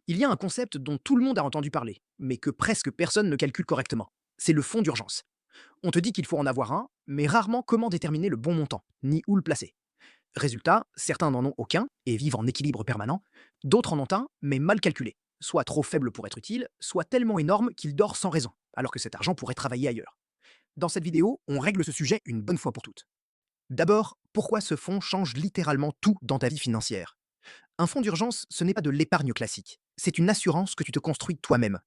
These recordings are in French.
Il y a un concept dont tout le monde a entendu parler, mais que presque personne ne calcule correctement. C'est le fonds d'urgence. On te dit qu'il faut en avoir un, mais rarement comment déterminer le bon montant, ni où le placer. Résultat, certains n'en ont aucun et vivent en équilibre permanent, d'autres en ont un, mais mal calculé, soit trop faible pour être utile, soit tellement énorme qu'il dort sans raison, alors que cet argent pourrait travailler ailleurs. Dans cette vidéo, on règle ce sujet une bonne fois pour toutes. D'abord, pourquoi ce fonds change littéralement tout dans ta vie financière? Un fonds d'urgence, ce n'est pas de l'épargne classique, c'est une assurance que tu te construis toi-même.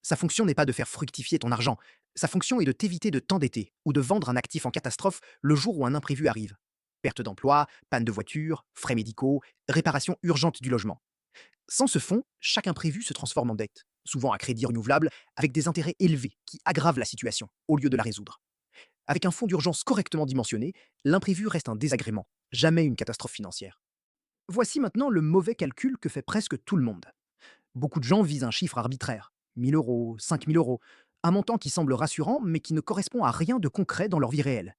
Sa fonction n'est pas de faire fructifier ton argent, sa fonction est de t'éviter de t'endetter ou de vendre un actif en catastrophe le jour où un imprévu arrive. Perte d'emploi, panne de voiture, frais médicaux, réparation urgente du logement. Sans ce fonds, chaque imprévu se transforme en dette, souvent à crédit renouvelable, avec des intérêts élevés qui aggravent la situation, au lieu de la résoudre. Avec un fonds d'urgence correctement dimensionné, l'imprévu reste un désagrément, jamais une catastrophe financière. Voici maintenant le mauvais calcul que fait presque tout le monde. Beaucoup de gens visent un chiffre arbitraire, 1000 euros, 5000 euros, un montant qui semble rassurant mais qui ne correspond à rien de concret dans leur vie réelle.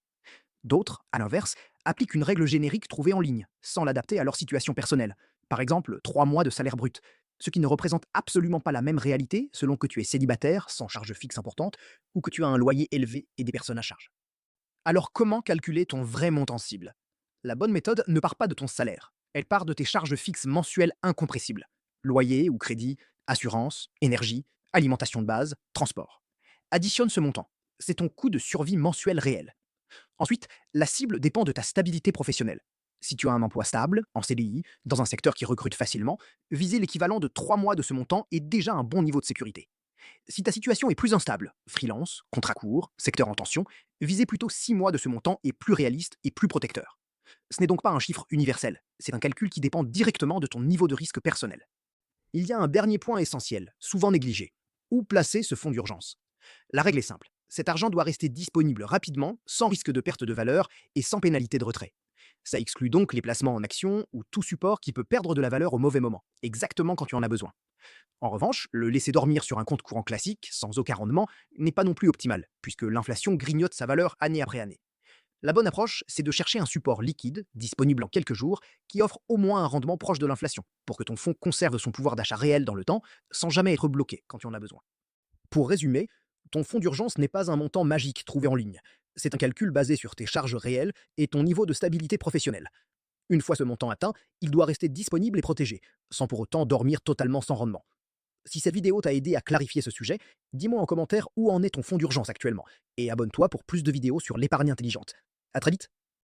D'autres, à l'inverse, appliquent une règle générique trouvée en ligne, sans l'adapter à leur situation personnelle. Par exemple, 3 mois de salaire brut, ce qui ne représente absolument pas la même réalité selon que tu es célibataire, sans charge fixe importante, ou que tu as un loyer élevé et des personnes à charge. Alors comment calculer ton vrai montant cible? La bonne méthode ne part pas de ton salaire, elle part de tes charges fixes mensuelles incompressibles. Loyer ou crédit, assurance, énergie, alimentation de base, transport. Additionne ce montant. C'est ton coût de survie mensuel réel. Ensuite, la cible dépend de ta stabilité professionnelle. Si tu as un emploi stable, en CDI, dans un secteur qui recrute facilement, viser l'équivalent de 3 mois de ce montant est déjà un bon niveau de sécurité. Si ta situation est plus instable, freelance, contrat court, secteur en tension, visez plutôt 6 mois de ce montant est plus réaliste et plus protecteur. Ce n'est donc pas un chiffre universel, c'est un calcul qui dépend directement de ton niveau de risque personnel. Il y a un dernier point essentiel, souvent négligé. Où placer ce fonds d'urgence? La règle est simple. Cet argent doit rester disponible rapidement, sans risque de perte de valeur et sans pénalité de retrait. Ça exclut donc les placements en actions ou tout support qui peut perdre de la valeur au mauvais moment, exactement quand tu en as besoin. En revanche, le laisser dormir sur un compte courant classique, sans aucun rendement, n'est pas non plus optimal, puisque l'inflation grignote sa valeur année après année. La bonne approche, c'est de chercher un support liquide, disponible en quelques jours, qui offre au moins un rendement proche de l'inflation, pour que ton fonds conserve son pouvoir d'achat réel dans le temps, sans jamais être bloqué quand tu en as besoin. Pour résumer, ton fonds d'urgence n'est pas un montant magique trouvé en ligne. C'est un calcul basé sur tes charges réelles et ton niveau de stabilité professionnelle. Une fois ce montant atteint, il doit rester disponible et protégé, sans pour autant dormir totalement sans rendement. Si cette vidéo t'a aidé à clarifier ce sujet, dis-moi en commentaire où en est ton fonds d'urgence actuellement, et abonne-toi pour plus de vidéos sur l'épargne intelligente. À très vite.